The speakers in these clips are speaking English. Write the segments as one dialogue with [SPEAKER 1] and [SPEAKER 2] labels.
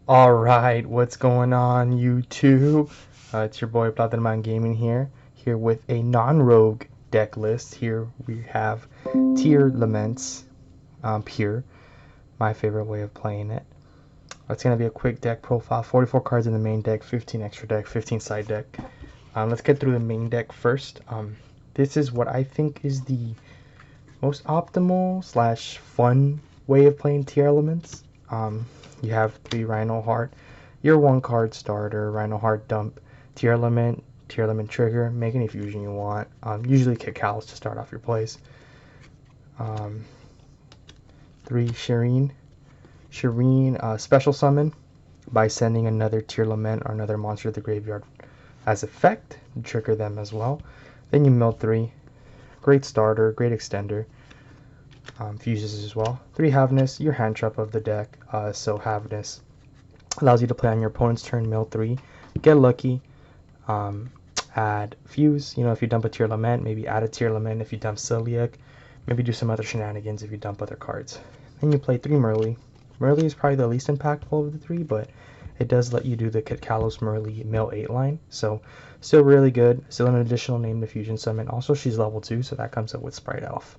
[SPEAKER 1] Alright, what's going on, YouTube? It's your boy Platinum Gaming here with a non-rogue deck list. Here we have Tearlaments, pure, my favorite way of playing it. It's going to be a quick deck profile, 44 cards in the main deck, 15 extra deck, 15 side deck. Let's get through the main deck first. This is what I think is the most optimal slash fun way of playing Tearlaments. You have 3 Rhino Heart, your 1 card starter, Rhino Heart dump, Tearlament trigger, make any fusion you want. Usually kick Callus to start off your plays. 3 Shireen, special summon by sending another Tearlament or another monster to the graveyard as effect, trigger them as well. Then you mill 3, great starter, great extender. Fuses as well. 3 Haveness, your hand trap of the deck. So Haveness allows you to play on your opponent's turn, mill 3, get lucky, add Fuse. You know, if you dump a Tearlament, maybe add a Tearlament. If you dump Celiac, maybe do some other shenanigans if you dump other cards. Then you play 3 Merly. Merly is probably the least impactful of the 3, but it does let you do the Kalos Merly mill 8 line. So still really good. Still an additional name to Fusion Summon. Also, she's level 2, so that comes up with Sprite Elf.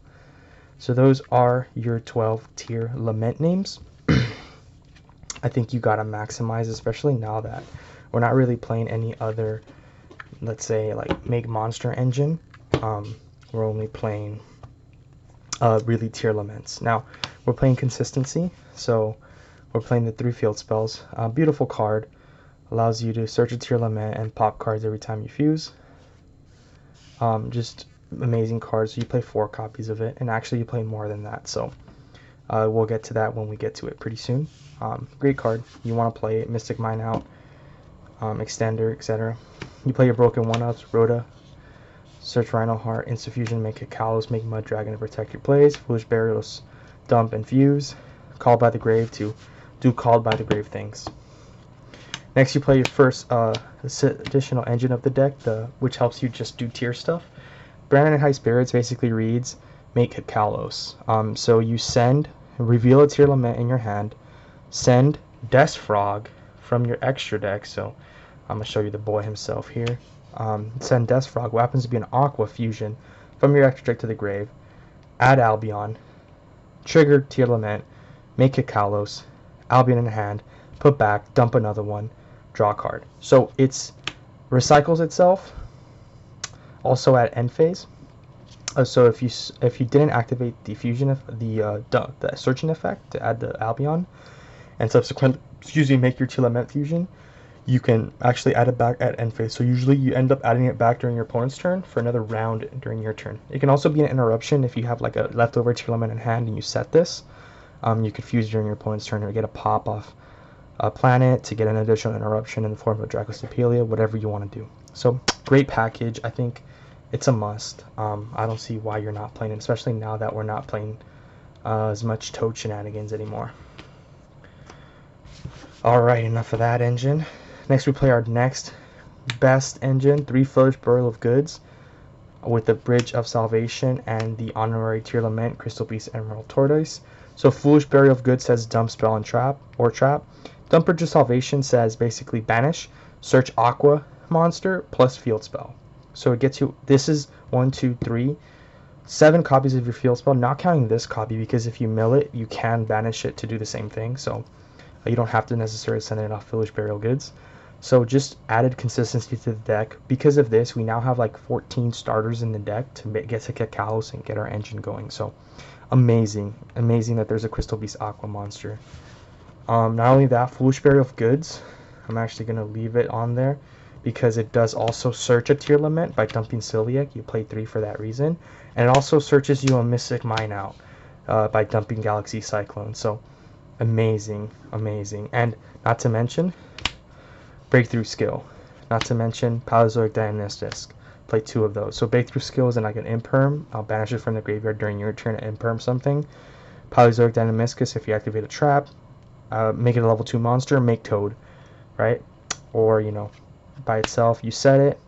[SPEAKER 1] So those are your 12 Tearlament names. I think you gotta maximize, especially now that we're not really playing any other, let's say, like Make Monster Engine. We're only playing really Tearlaments. Now, we're playing Consistency, so we're playing the 3 field spells. Beautiful card. Allows you to search a Tearlament and pop cards every time you fuse. Just amazing cards. So you play 4 copies of it, and actually you play more than that, so we'll get to that when we get to it pretty soon. Great card. You want to play it. Mystic Mine out, Extender, etc. You play your broken 1-ups, Rhoda, search Rhino Heart, Instant Fusion, make a Kalos, make Mud Dragon to protect your plays, Foolish Burials, dump and fuse, Called by the Grave to do Called by the Grave things. Next you play your first additional engine of the deck, which helps you just do tier stuff. Brandon High Spirits basically reads make Kalos. So you reveal a Tearlament in your hand, send Death Frog from your extra deck. So I'm going to show you the boy himself here. Send Death Frog, who happens to be an Aqua Fusion, from your extra deck to the grave. Add Albion, trigger Tearlament, make Kalos, Albion in hand, put back, dump another one, draw a card. So it recycles itself. Also at end phase. So if you didn't activate the fusion, the searching effect to add the Albion, and subsequently, make your Tearlament fusion, you can actually add it back at end phase. So usually you end up adding it back during your opponent's turn for another round during your turn. It can also be an interruption if you have like a leftover Tearlament in hand and you set this. You could fuse during your opponent's turn or get a pop off a planet to get an additional interruption in the form of Dracostopelia, whatever you want to do. So great package. I think it's a must. I don't see why you're not playing it, especially now that we're not playing as much Toad shenanigans anymore. Alright, enough of that engine. Next we play our next best engine, 3 Foolish Burial of Goods, with the Bridge of Salvation and the Honorary Tearlament, Crystal Beast, Emerald Tortoise. So Foolish Burial of Goods says dump, spell, and trap. Dump Bridge of Salvation says basically banish, search Aqua monster, plus field spell. So it gets you, this is 1, 2, 3, 7 copies of your field spell, not counting this copy, because if you mill it, you can banish it to do the same thing. So you don't have to necessarily send it off Foolish Burial Goods. So just added consistency to the deck. Because of this, we now have like 14 starters in the deck to get to Kalos and get our engine going. So amazing that there's a Crystal Beast Aqua monster. Not only that, Foolish Burial of Goods, I'm actually going to leave it on there because it does also search a Tearlament by dumping Celiac. You play 3 for that reason. And it also searches you a Mystic Mine out by dumping Galaxy Cyclone. So amazing. And not to mention Breakthrough Skill. Not to mention Paleozoic Diagnostic. Play 2 of those. So Breakthrough Skill is like an imperm. I'll banish it from the graveyard during your turn to imperm something. Paleozoic Dynamiscus, if you activate a trap, make it a level 2 monster, make Toad, right? Or, by itself, you set it,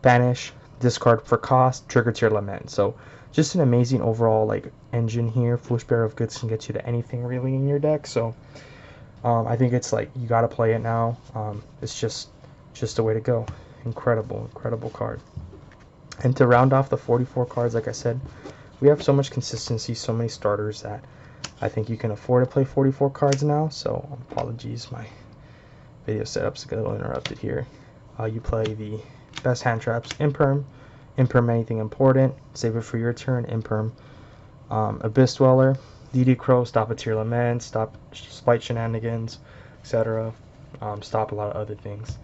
[SPEAKER 1] banish, discard for cost, trigger Tearlament. So just an amazing overall like engine here. Foolish Burial of Goods can get you to anything really in your deck. So I think it's like you gotta play it now. It's just the way to go. Incredible card. And to round off the 44 cards, like I said, we have so much consistency, so many starters that I think you can afford to play 44 cards now. So apologies, my video setup's a little interrupted here. You play the best hand traps, Imperm anything important, save it for your turn, Imperm Abyss Dweller, DD Crow, stop a Tearlaments, stop Spite Shenanigans, etc. Stop a lot of other things.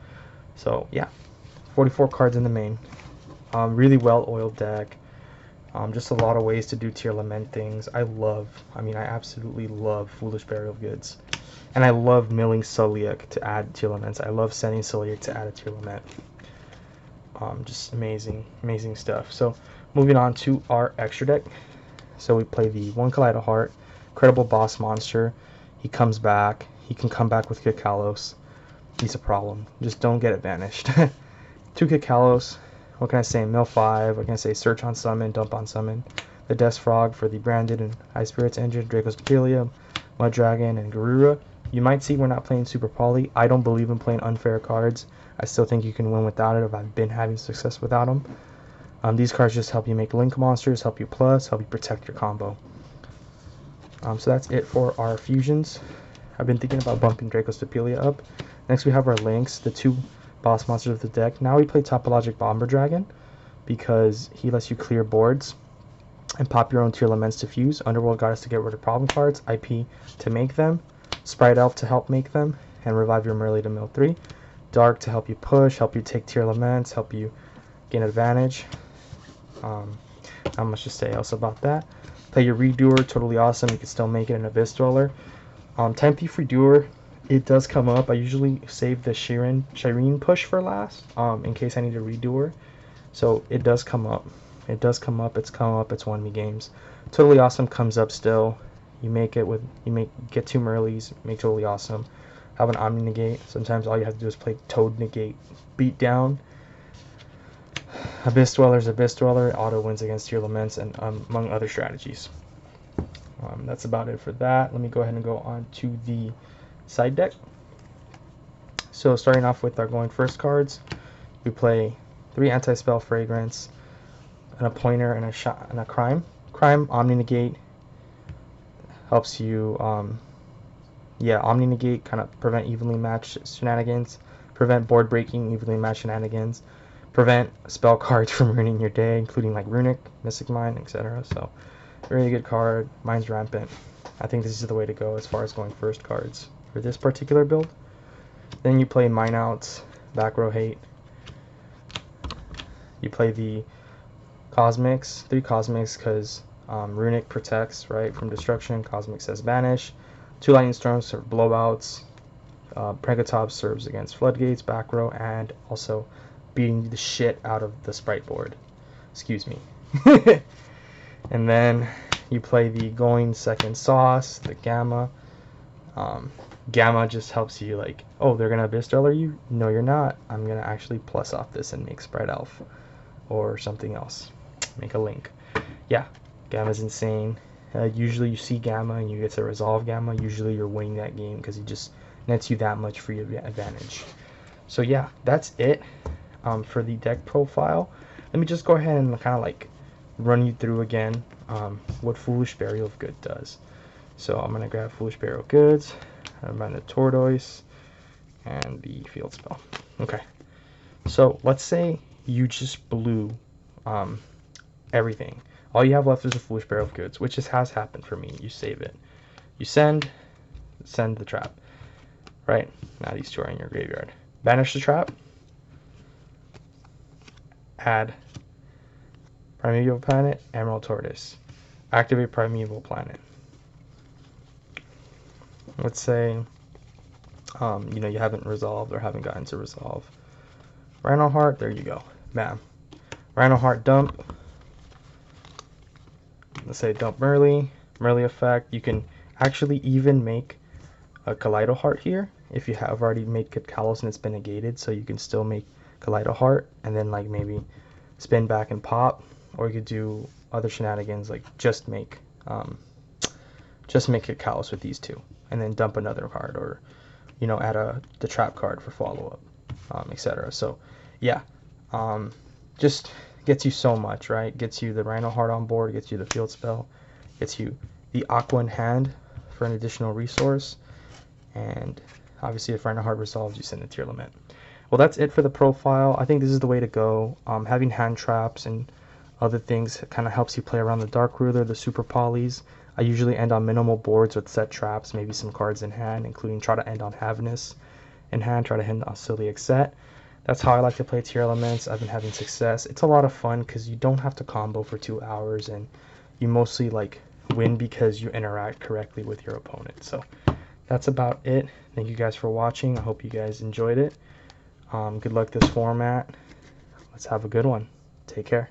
[SPEAKER 1] So yeah, 44 cards in the main. Really well oiled deck. Just a lot of ways to do Tearlament things. I absolutely love Foolish Burial of Goods. And I love milling Sulliek to add Tearlaments. I love sending Sulliek to add a Tearlament. Just amazing stuff. So moving on to our extra deck. So we play the 1 Kaleido Heart, Credible Boss Monster. He comes back. He can come back with Kikalos. He's a problem. Just don't get it banished. 2 Kikalos. What can I say? Mill 5. What can I say? Search on Summon, Dump on Summon. The Death Frog for the Branded and High Spirits engine, Draco's Papilia, Mud Dragon, and Garura. You might see we're not playing Super Poly. I don't believe in playing unfair cards. I still think you can win without it if I've been having success without them. These cards just help you make link monsters, help you plus, help you protect your combo. So that's it for our fusions. I've been thinking about bumping Draco's Papilia up. Next we have our links, the 2 boss monsters of the deck. Now we play Topologic Bomber Dragon because he lets you clear boards and pop your own Tearlaments to fuse. Underworld Goddess to get rid of problem cards, IP to make them, Sprite Elf to help make them, and revive your Merly to mill 3. Dark to help you push, help you take Tearlaments, help you gain advantage. Not much to say else about that. Play your Redoer, totally awesome. You can still make it an Abyss Dweller. Time Thief Redoer, it does come up. I usually save the Shireen push for last, in case I need a Redoer. So it does come up. It's come up. It's won me games. Totally Awesome comes up still. You get 2 Merleys, make Totally Awesome. Have an Omni Negate. Sometimes all you have to do is play Toad Negate, beat down. Abyss Dweller's Abyss Dweller, auto wins against Tearlaments, and among other strategies. That's about it for that. Let me go ahead and go on to the side deck. So starting off with our going first cards, we play 3 Anti-Spell Fragrance, and a Pointer, and a Crime. Crime, Omni Negate, helps you, Omni Negate, kind of prevent evenly matched shenanigans, prevent board breaking, evenly matched shenanigans, prevent spell cards from ruining your day, including like Runic, Mystic Mine, etc. So, really good card. Mine's Rampant. I think this is the way to go as far as going first cards for this particular build. Then you play Mine Outs, Back Row Hate. You play the Cosmics, 3 Cosmics, because Runic protects, right, from destruction. Cosmic says banish. 2 Lightning Storms for blowouts. Pregatops serves against Floodgates, Back Row, and also beating the shit out of the Sprite board. Excuse me. And then you play the Going Second Sauce, the Gamma. Gamma just helps you, like, oh, they're gonna Abyss Dweller you? No, you're not. I'm gonna actually plus off this and make Sprite Elf or something else. Make a link. Yeah, Gamma's insane. Usually you see Gamma and you get to resolve Gamma. Usually you're winning that game because he just nets you that much free advantage. So yeah, that's it for the deck profile. Let me just go ahead and kind of like run you through again what Foolish Burial of Good does. So I'm gonna grab Foolish Burial of Goods, I'm running the Tortoise, and the Field Spell. Okay, so let's say you just blew everything. All you have left is a Foolish Burial of Goods, which has happened for me. You save it, you send the trap. Right, now these 2 are in your graveyard. Banish the trap. Add Primeval Planet, Emerald Tortoise. Activate Primeval Planet. Let's say, you haven't resolved or haven't gotten to resolve. Rhino Heart, there you go. Bam. Rhino Heart dump. Let's say dump Merly. Merly effect. You can actually even make a Kaleido Heart here if you have already made Kalos and it's been negated, so you can still make Kaleido Heart and then like maybe spin back and pop, or you could do other shenanigans like just make Kalos with these 2 and then dump another card, or add the trap card for follow up, etc. So yeah, just gets you so much, right? Gets you the Rhino Heart on board, gets you the field spell, gets you the Aqua in hand for an additional resource, and obviously if Rhino Heart resolves, you send the Tearlament. Well, that's it for the profile. I think this is the way to go. Having hand traps and other things kind of helps you play around the Dark Ruler, the Super Polys. I usually end on minimal boards with set traps, maybe some cards in hand, including try to end on Havness in hand, try to end on Celiac Set. That's how I like to play Tearlaments. I've been having success. It's a lot of fun because you don't have to combo for 2 hours, and you mostly like win because you interact correctly with your opponent. So that's about it. Thank you guys for watching. I hope you guys enjoyed it. Good luck this format. Let's have a good one. Take care.